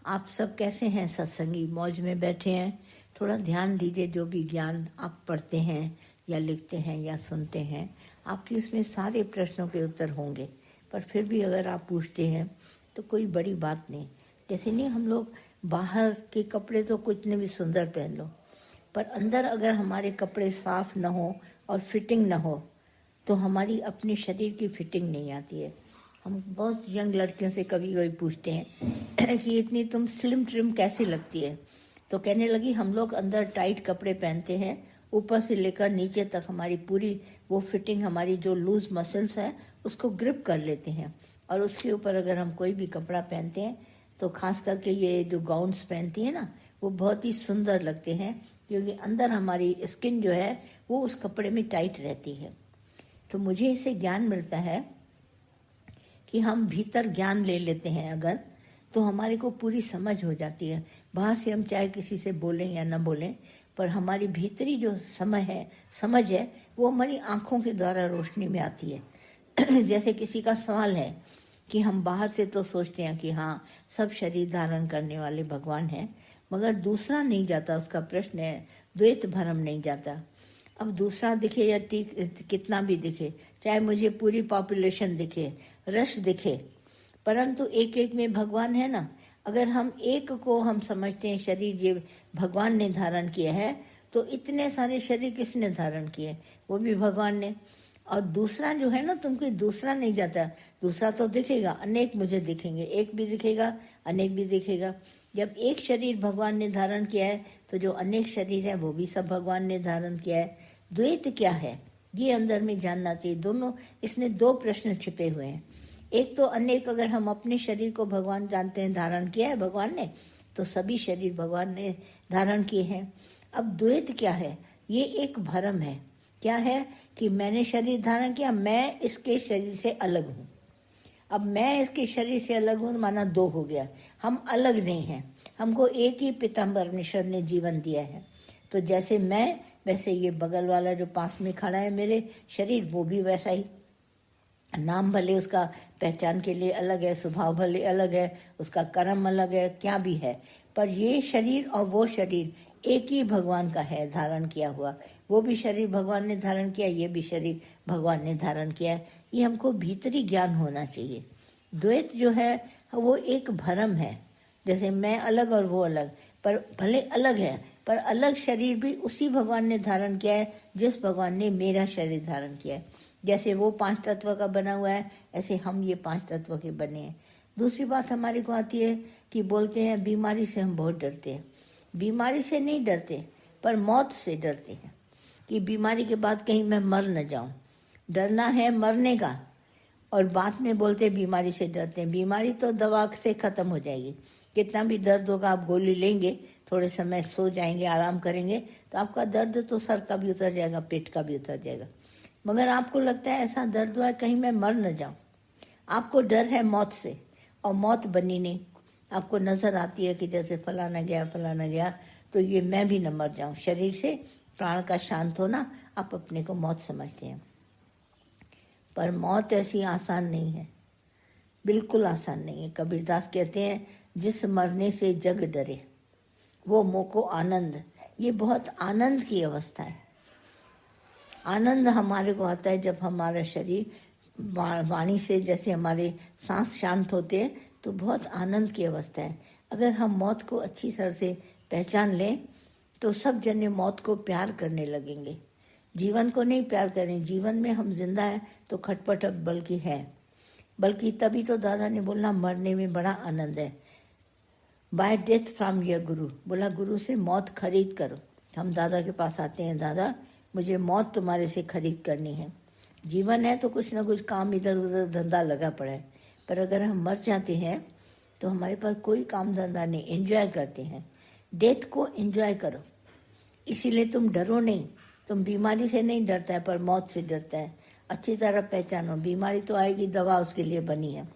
आप सब कैसे हैं सत्संगी? मौज में बैठे हैं? थोड़ा ध्यान दीजिए, जो भी ज्ञान आप पढ़ते हैं या लिखते हैं या सुनते हैं, आपके उसमें सारे प्रश्नों के उत्तर होंगे। पर फिर भी अगर आप पूछते हैं तो कोई बड़ी बात नहीं। जैसे नहीं, हम लोग बाहर के कपड़े तो कितने भी सुंदर पहन लो, पर अंदर अगर हमारे कपड़े साफ न हो और फिटिंग न हो तो हमारी अपने शरीर की फिटिंग नहीं आती है। हम बहुत यंग लड़कियों से कभी कभी पूछते हैं कि इतनी तुम स्लिम ट्रिम कैसी लगती है, तो कहने लगी हम लोग अंदर टाइट कपड़े पहनते हैं, ऊपर से लेकर नीचे तक हमारी पूरी वो फिटिंग, हमारी जो लूज मसल्स है उसको ग्रिप कर लेते हैं। और उसके ऊपर अगर हम कोई भी कपड़ा पहनते हैं तो खास करके ये जो गाउन्स पहनती है ना, वो बहुत ही सुंदर लगते हैं, क्योंकि अंदर हमारी स्किन जो है वो उस कपड़े में टाइट रहती है। तो मुझे इससे ज्ञान मिलता है कि हम भीतर ज्ञान ले लेते हैं अगर, तो हमारे को पूरी समझ हो जाती है। बाहर से हम चाहे किसी से बोलें या ना बोलें, पर हमारी भीतरी जो समझ है वो हमारी आंखों के द्वारा रोशनी में आती है। जैसे किसी का सवाल है कि हम बाहर से तो सोचते हैं कि हाँ, सब शरीर धारण करने वाले भगवान हैं, मगर दूसरा नहीं जाता। उसका प्रश्न है, द्वैत भरम नहीं जाता। अब दूसरा दिखे या कितना भी दिखे, चाहे मुझे पूरी पॉपुलेशन दिखे, रश दिखे, परंतु एक एक में भगवान है ना। अगर हम एक को हम समझते हैं शरीर ये भगवान ने धारण किया है, तो इतने सारे शरीर किसने धारण किए? वो भी भगवान ने। और दूसरा जो है ना, तुमको दूसरा नहीं जाता। दूसरा तो दिखेगा, अनेक मुझे दिखेंगे, एक भी दिखेगा, अनेक भी दिखेगा। जब एक शरीर भगवान ने धारण किया है तो जो अनेक शरीर है वो भी सब भगवान ने धारण किया है। द्वैत क्या है ये अंदर में जानना चाहिए। दोनों, इसमें दो प्रश्न छिपे हुए हैं। एक तो अनेक, अगर हम अपने शरीर को भगवान जानते हैं धारण किया है भगवान ने, तो सभी शरीर भगवान ने धारण किए हैं। अब द्वैत क्या है? ये एक भ्रम है। क्या है कि मैंने शरीर धारण किया, मैं इसके शरीर से अलग हूँ। अब मैं इसके शरीर से अलग हूँ माना दो हो गया। हम अलग नहीं हैं, हमको एक ही पिता परमेश्वर ने जीवन दिया है। तो जैसे मैं, वैसे ये बगल वाला जो पास में खड़ा है मेरे शरीर, वो भी वैसा ही। नाम भले उसका पहचान के लिए अलग है, स्वभाव भले अलग है, उसका कर्म अलग है, क्या भी है, पर ये शरीर और वो शरीर एक ही भगवान का है धारण किया हुआ। वो भी शरीर भगवान ने धारण किया, ये भी शरीर भगवान ने धारण किया है। ये हमको भीतरी ज्ञान होना चाहिए। द्वैत जो है वो एक भ्रम है। जैसे मैं अलग और वो अलग, पर भले अलग है, पर अलग शरीर भी उसी भगवान ने धारण किया है जिस भगवान ने मेरा शरीर धारण किया है। जैसे वो 5 तत्व का बना हुआ है, ऐसे हम ये 5 तत्व के बने हैं। दूसरी बात हमारे को आती है कि बोलते हैं बीमारी से हम बहुत डरते हैं। बीमारी से नहीं डरते, पर मौत से डरते हैं कि बीमारी के बाद कहीं मैं मर न जाऊं। डरना है मरने का, और बाद में बोलते बीमारी से डरते हैं। बीमारी तो दवा से खत्म हो जाएगी। कितना भी दर्द होगा, आप गोली लेंगे, थोड़े समय सो जाएंगे, आराम करेंगे, तो आपका दर्द तो सर का भी उतर जाएगा, पेट का भी उतर जाएगा। मगर आपको लगता है ऐसा दर्द हुआ है कहीं मैं मर न जाऊं। आपको डर है मौत से, और मौत बनी नहीं। आपको नजर आती है कि जैसे फलाना गया, तो ये मैं भी न मर जाऊं। शरीर से प्राण का शांत होना, आप अपने को मौत समझते हैं, पर मौत ऐसी आसान नहीं है, बिल्कुल आसान नहीं है। कबीरदास कहते हैं, जिस मरने से जग डरे वो मोको आनंद। ये बहुत आनंद की अवस्था है। आनंद हमारे को आता है जब हमारा शरीर वाणी से, जैसे हमारे सांस शांत होते हैं, तो बहुत आनंद की अवस्था है। अगर हम मौत को अच्छी तरह से पहचान लें तो सब जने मौत को प्यार करने लगेंगे, जीवन को नहीं प्यार करें। जीवन में हम जिंदा हैं तो खटपट बल्कि है, बल्कि तभी तो दादा ने बोला मरने में बड़ा आनंद है। बाय डेथ फ्रॉम योर गुरु, बोला गुरु से मौत खरीद करो। हम दादा के पास आते हैं, दादा मुझे मौत तुम्हारे से खरीद करनी है। जीवन है तो कुछ ना कुछ काम इधर उधर धंधा लगा पड़ा है, पर अगर हम मर जाते हैं तो हमारे पास कोई काम धंधा नहीं, एंजॉय करते हैं। डेथ को एंजॉय करो, इसीलिए तुम डरो नहीं। तुम बीमारी से नहीं डरता है, पर मौत से डरता है। अच्छी तरह पहचानो, बीमारी तो आएगी, दवा उसके लिए बनी है,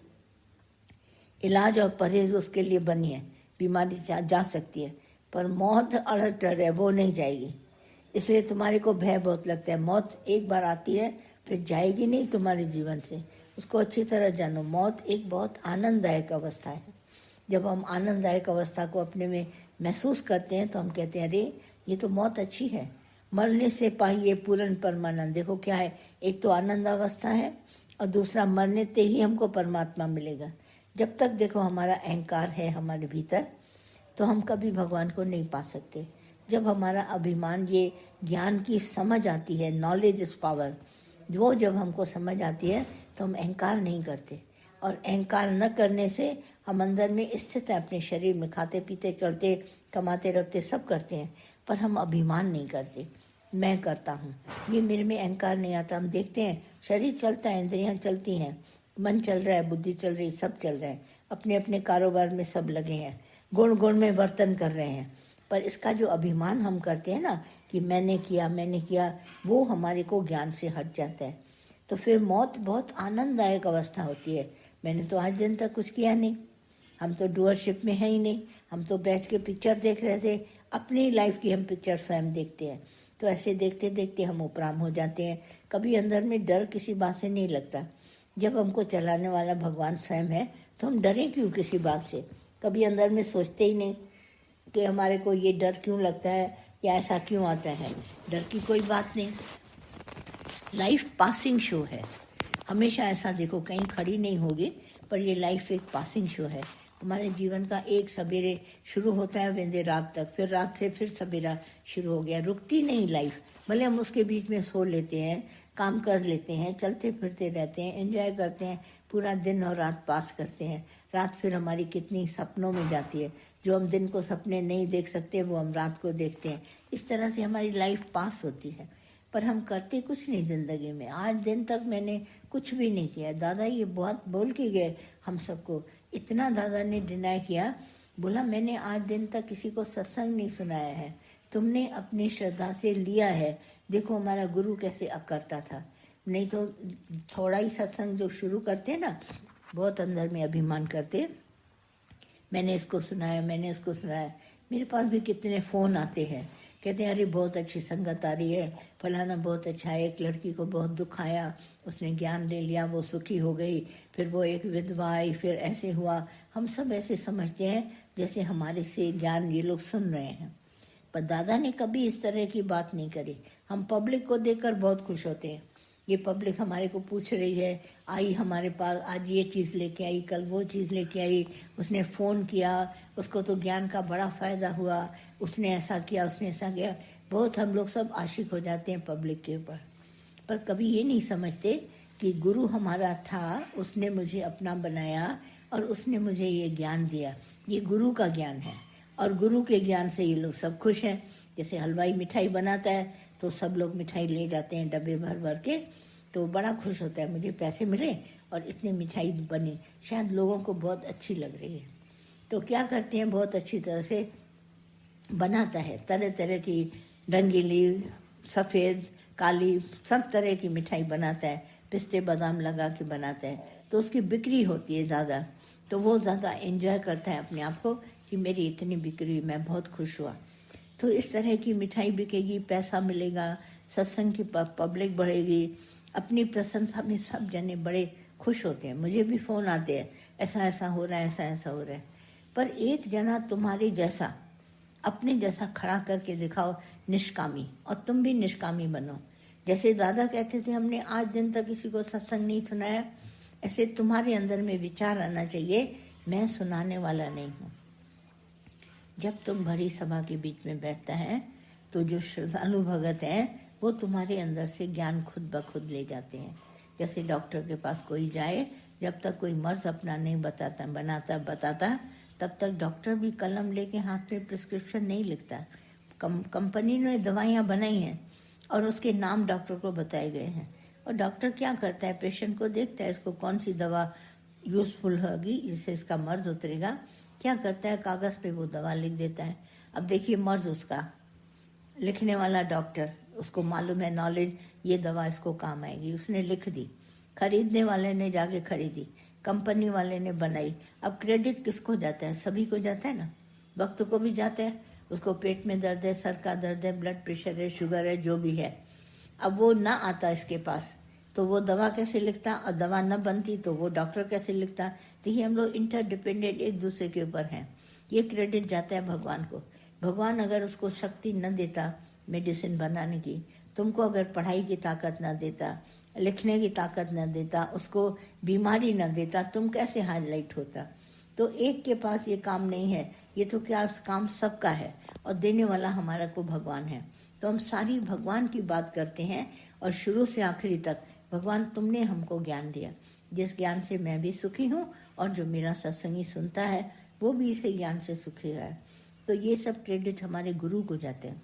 इलाज और परहेज उसके लिए बनी है। बीमारी जा सकती है, पर मौत अड़ट डर है, वो नहीं जाएगी। इसलिए तुम्हारे को भय बहुत लगता है। मौत एक बार आती है, फिर जाएगी नहीं तुम्हारे जीवन से। उसको अच्छी तरह जानो, मौत एक बहुत आनंददायक अवस्था है। जब हम आनंददायक अवस्था को अपने में महसूस करते हैं तो हम कहते हैं अरे ये तो मौत अच्छी है। मरने से पाइए पूर्ण परमानंद। देखो क्या है, एक तो आनंद अवस्था है और दूसरा मरने ते ही हमको परमात्मा मिलेगा। जब तक देखो हमारा अहंकार है हमारे भीतर तो हम कभी भगवान को नहीं पा सकते। जब हमारा अभिमान, ये ज्ञान की समझ आती है, नॉलेज इज पावर, वो जब हमको समझ आती है तो हम अहंकार नहीं करते। और अहंकार न करने से हम अंदर में स्थित है अपने शरीर में, खाते पीते चलते कमाते रखते सब करते हैं, पर हम अभिमान नहीं करते। मैं करता हूँ, ये मेरे में अहंकार नहीं आता। हम देखते हैं शरीर चलता है, इंद्रियां चलती हैं, मन चल रहा है, बुद्धि चल रही, सब चल रहा है, अपने अपने कारोबार में सब लगे हैं, गुण गुण में वर्तन कर रहे हैं। पर इसका जो अभिमान हम करते हैं ना कि मैंने किया, वो हमारे को ज्ञान से हट जाता है। तो फिर मौत बहुत आनंददायक अवस्था होती है। मैंने तो आज दिन तक कुछ किया नहीं, हम तो डूअरशिप में है ही नहीं, हम तो बैठ के पिक्चर देख रहे थे, अपनी लाइफ की हम पिक्चर स्वयं देखते हैं। तो ऐसे देखते देखते हम उपराम हो जाते हैं। कभी अंदर में डर किसी बात से नहीं लगता। जब हमको चलाने वाला भगवान स्वयं है तो हम डरें क्यों किसी बात से? कभी अंदर में सोचते ही नहीं कि हमारे को ये डर क्यों लगता है या ऐसा क्यों आता है। डर की कोई बात नहीं। लाइफ पासिंग शो है, हमेशा ऐसा देखो कहीं खड़ी नहीं होगी, पर ये लाइफ एक पासिंग शो है। हमारे जीवन का एक सवेरे शुरू होता है वेंदे रात तक, फिर रात से फिर सवेरा शुरू हो गया, रुकती नहीं लाइफ। भले हम उसके बीच में सो लेते हैं, काम कर लेते हैं, चलते फिरते रहते हैं, एंजॉय करते हैं, पूरा दिन और रात पास करते हैं। रात फिर हमारी कितनी सपनों में जाती है, जो हम दिन को सपने नहीं देख सकते वो हम रात को देखते हैं। इस तरह से हमारी लाइफ पास होती है, पर हम करते कुछ नहीं जिंदगी में। आज दिन तक मैंने कुछ भी नहीं किया। दादा ये बहुत बोल के गए हम सबको, इतना दादा ने डिनाई किया, बोला मैंने आज दिन तक किसी को सत्संग नहीं सुनाया है, तुमने अपनी श्रद्धा से लिया है। देखो हमारा गुरु कैसे करता था, नहीं तो थोड़ा ही सत्संग जो शुरू करते ना, बहुत अंदर में अभिमान करते, मैंने इसको सुनाया, मैंने इसको सुनाया। मेरे पास भी कितने फ़ोन आते हैं, कहते हैं अरे बहुत अच्छी संगत आ रही है, फलाना बहुत अच्छा है, एक लड़की को बहुत दुख आया, उसने ज्ञान ले लिया, वो सुखी हो गई, फिर वो एक विधवा आई, फिर ऐसे हुआ। हम सब ऐसे समझते हैं जैसे हमारे से ज्ञान ये लोग सुन रहे हैं, पर दादा ने कभी इस तरह की बात नहीं करी। हम पब्लिक को देखकर बहुत खुश होते हैं, ये पब्लिक हमारे को पूछ रही है, आई हमारे पास, आज ये चीज़ लेके आई, कल वो चीज़ लेके आई, उसने फ़ोन किया, उसको तो ज्ञान का बड़ा फ़ायदा हुआ, उसने ऐसा किया, उसने ऐसा किया। बहुत हम लोग सब आशिक हो जाते हैं पब्लिक के ऊपर, पर कभी ये नहीं समझते कि गुरु हमारा था, उसने मुझे अपना बनाया और उसने मुझे ये ज्ञान दिया। ये गुरु का ज्ञान है और गुरु के ज्ञान से ये लोग सब खुश हैं। जैसे हलवाई मिठाई बनाता है तो सब लोग मिठाई ले जाते हैं डब्बे भर भर के, तो बड़ा खुश होता है, मुझे पैसे मिले और इतनी मिठाई बनी, शायद लोगों को बहुत अच्छी लग रही है। तो क्या करते हैं, बहुत अच्छी तरह से बनाता है, तरह तरह की रंगीली, सफ़ेद, काली, सब तरह की मिठाई बनाता है, पिस्ते बादाम लगा के बनाता है, तो उसकी बिक्री होती है ज़्यादा, तो वो ज़्यादा एंजॉय करता है अपने आप को कि मेरी इतनी बिक्री हुई, मैं बहुत खुश हुआ। तो इस तरह की मिठाई बिकेगी, पैसा मिलेगा, सत्संग की पब्लिक बढ़ेगी, अपनी प्रशंसा में सब जने बड़े खुश होते हैं। मुझे भी फ़ोन आते हैं, ऐसा ऐसा हो रहा है, ऐसा ऐसा हो रहा है। पर एक जना तुम्हारे जैसा, अपने जैसा खड़ा करके दिखाओ निष्कामी, और तुम भी निष्कामी बनो। जैसे दादा कहते थे हमने आज दिन तक किसी को सत्संग नहीं सुनाया, ऐसे तुम्हारे अंदर में विचार आना चाहिए, मैं सुनाने वाला नहीं हूँ। जब तुम भरी सभा के बीच में बैठता है तो जो श्रद्धालु भगत हैं वो तुम्हारे अंदर से ज्ञान खुद ब खुद ले जाते हैं। जैसे डॉक्टर के पास कोई जाए, जब तक कोई मर्ज अपना नहीं बताता तब तक डॉक्टर भी कलम लेके हाथ में प्रिस्क्रिप्शन नहीं लिखता। कंपनी ने दवाइयाँ बनाई हैं और उसके नाम डॉक्टर को बताए गए हैं, और डॉक्टर क्या करता है, पेशेंट को देखता है इसको कौन सी दवा यूजफुल होगी जिससे इसका मर्ज उतरेगा, क्या करता है कागज़ पे वो दवा लिख देता है। अब देखिए मर्ज उसका, लिखने वाला डॉक्टर, उसको मालूम है नॉलेज, ये दवा इसको काम आएगी, उसने लिख दी, खरीदने वाले ने जाके खरीदी, कंपनी वाले ने बनाई। अब क्रेडिट किसको जाता है, सभी को जाता है ना, वक्त को भी जाता है, उसको पेट में दर्द है, सर का दर्द है, ब्लड प्रेशर है, शुगर है, जो भी है, अब वो ना आता इसके पास, तो वो दवा कैसे लिखता, और दवा न बनती तो वो डॉक्टर कैसे लिखता। देखिए हम लोग इंटरडिपेंडेंट एक दूसरे के ऊपर हैं। ये क्रेडिट जाता है भगवान को। भगवान अगर उसको शक्ति न देता मेडिसिन बनाने की, तुमको अगर पढ़ाई की ताकत न देता, लिखने की ताकत न देता, उसको बीमारी न देता, तुम कैसे हाईलाइट होता। तो एक के पास ये काम नहीं है, ये तो क्या काम सबका है, और देने वाला हमारा को भगवान है। तो हम सारी भगवान की बात करते हैं, और शुरू से आखिरी तक भगवान तुमने हमको ज्ञान दिया, जिस ज्ञान से मैं भी सुखी हूँ, और जो मेरा सत्संगी सुनता है वो भी इसी ज्ञान से सुखी है। तो ये सब क्रेडिट हमारे गुरु को जाते हैं,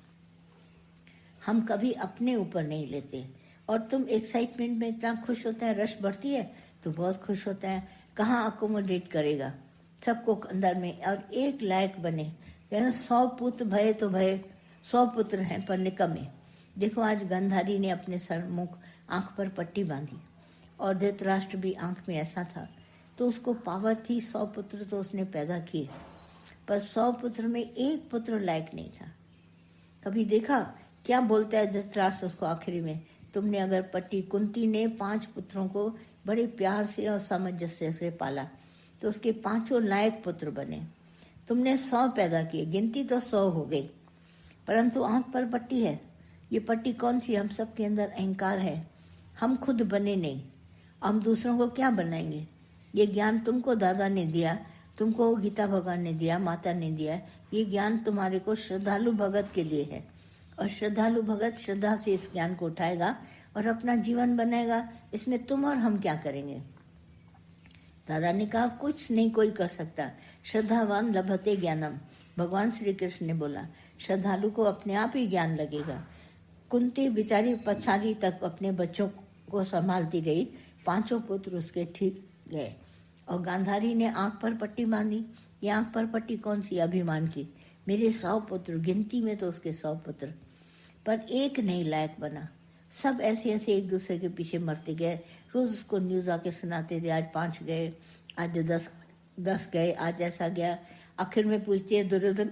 हम कभी अपने ऊपर नहीं लेते। और तुम एक्साइटमेंट में इतना खुश होता है, रश बढ़ती है तो बहुत खुश होता है, कहाँ अकोमोडेट करेगा सबको अंदर में, और एक लायक बने। कहना 100 पुत्र भय तो भय, 100 पुत्र हैं पर निकम्मे। देखो आज गांधारी ने अपने सर मुख आंख पर पट्टी बांधी, और धृतराष्ट्र भी आंख में ऐसा था, तो उसको पावर थी, 100 पुत्र तो उसने पैदा किए, पर 100 पुत्र में एक पुत्र लायक नहीं था। कभी देखा क्या बोलता है धृतराष्ट्र उसको आखिरी में, तुमने अगर पट्टी, कुंती ने 5 पुत्रों को बड़े प्यार से और सामंजस्य से पाला, तो उसके 5 लायक पुत्र बने। तुमने 100 पैदा किए, गिनती तो 100 हो गई, परंतु आंख पर पट्टी है। ये पट्टी कौन सी, हम सबके अंदर अहंकार है, हम खुद बने नहीं, हम दूसरों को क्या बनाएंगे। ये ज्ञान तुमको दादा ने दिया, तुमको गीता भगवान ने दिया, माता ने दिया। ये ज्ञान तुम्हारे को श्रद्धालु भगत के लिए है, और श्रद्धालु भगत श्रद्धा से इस ज्ञान को उठाएगा और अपना जीवन बनाएगा। इसमें तुम और हम क्या करेंगे। दादा ने कहा कुछ नहीं कोई कर सकता, श्रद्धावान लभते ज्ञानम। भगवान श्री कृष्ण ने बोला श्रद्धालु को अपने आप ही ज्ञान लगेगा। कुंती बेचारी पछाड़ी तक अपने बच्चों को संभालती रही, 5 पुत्र उसके ठीक गए, और गांधारी ने आंख पर पट्टी बांधी। ये आंख पर पट्टी कौन सी, अभिमान की। मेरे 100 पुत्र, गिनती में तो उसके 100 पुत्र, पर एक नहीं लायक बना। सब ऐसे ऐसे एक दूसरे के पीछे मरते गए। रोज उसको न्यूज आके सुनाते थे, आज 5 गए, आज 10 गए, आज ऐसा गया। आखिर में पूछते हैं दुर्योधन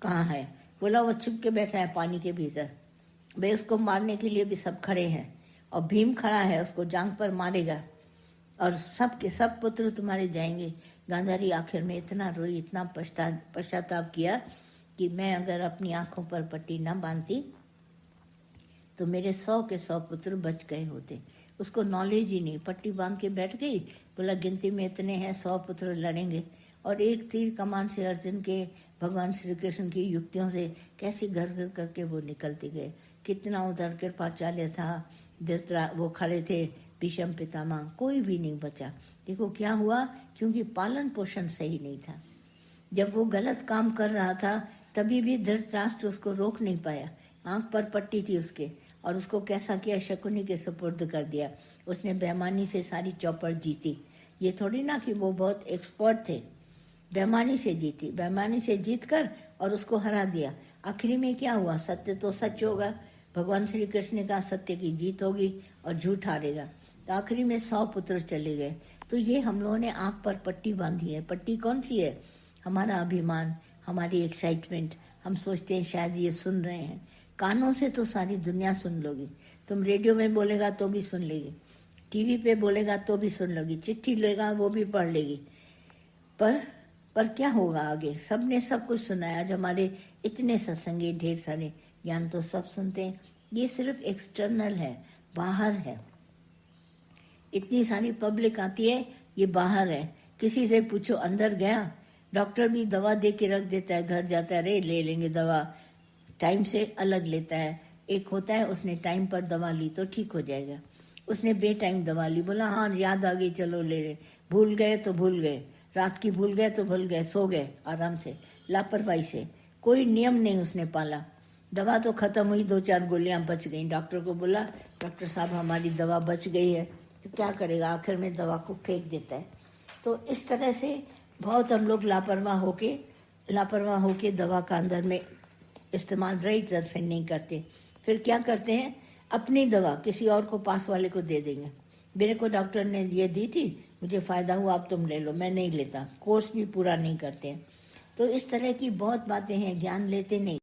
कहाँ है, बोला वो छुप के बैठा है पानी के भीतर। भाई उसको मारने के लिए भी सब खड़े हैं, और भीम खड़ा है, उसको जांग पर मारेगा, और सब के सब पुत्र तुम्हारे जाएंगे। गांधारी आखिर में इतना रोई, इतना पश्चाताप किया कि मैं अगर अपनी आंखों पर पट्टी न बांधती तो मेरे 100 के 100 पुत्र बच गए होते। उसको नॉलेज ही नहीं, पट्टी बांध के बैठ गई, बोला गिनती में इतने हैं, 100 पुत्र लड़ेंगे। और एक तीर कमान से अर्जुन के, भगवान श्री कृष्ण की युक्तियों से कैसे घर घर करके वो निकलते गए। कितना उधर कृपाचार्य था, वो खड़े थे, भीष्म पितामह, कोई भी नहीं बचा। देखो क्या हुआ, क्योंकि पालन पोषण सही नहीं था। जब वो गलत काम कर रहा था तभी भी धृतराष्ट्र उसको रोक नहीं पाया, आंख पर पट्टी थी उसके, और उसको कैसा किया, शकुनी के सुपुर्द कर दिया। उसने बेईमानी से सारी चौपट जीती। ये थोड़ी ना कि वो बहुत एक्सपर्ट थे, बेईमानी से जीती, बेईमानी से जीत कर और उसको हरा दिया। आखिरी में क्या हुआ, सत्य तो सच होगा। भगवान श्री कृष्ण ने कहा सत्य की जीत होगी और झूठ हारेगा। तो आखिरी में 100 पुत्र चले गए। तो ये हम लोगों ने आंख पर पट्टी बांधी है। पट्टी कौन सी है, हमारा अभिमान, हमारी एक्साइटमेंट। हम सोचते हैं शायद ये सुन रहे हैं। कानों से तो सारी दुनिया सुन लोगी, तुम रेडियो में बोलेगा तो भी सुन लेगी, टीवी पे बोलेगा तो भी सुन लोगी, चिट्ठी लेगा वो भी पढ़ लेगी, पर क्या होगा आगे। सबने सब कुछ सुना है। आज हमारे इतने सत्संगी, ढेर सारे ज्ञान तो सब सुनते हैं। ये सिर्फ एक्सटर्नल है, बाहर है। इतनी सारी पब्लिक आती है, ये बाहर है। किसी से पूछो, अंदर गया, डॉक्टर भी दवा दे के रख देता है, घर जाता है, रे ले लेंगे दवा, टाइम से अलग लेता है। एक होता है उसने टाइम पर दवा ली तो ठीक हो जाएगा, उसने बे टाइम दवा ली, बोला हाँ याद आ गई चलो ले ले, भूल गए तो भूल गए, रात की भूल गए तो भूल गए, सो गए आराम से, लापरवाही से। कोई नियम नहीं उसने पाला। दवा तो खत्म हुई, 2-4 गोलियां बच गई। डॉक्टर को बोला डॉक्टर साहब हमारी दवा बच गई है, तो क्या करेगा, आखिर में दवा को फेंक देता है। तो इस तरह से बहुत हम लोग लापरवाह होके दवा का अंदर में इस्तेमाल राइट तरह से नहीं करते। फिर क्या करते हैं, अपनी दवा किसी और को, पास वाले को दे देंगे। मेरे को डॉक्टर ने ये दी थी, मुझे फायदा हुआ, अब तुम ले लो, मैं नहीं लेता। कोर्स भी पूरा नहीं करते हैं। तो इस तरह की बहुत बातें हैं, ज्ञान लेते नहीं।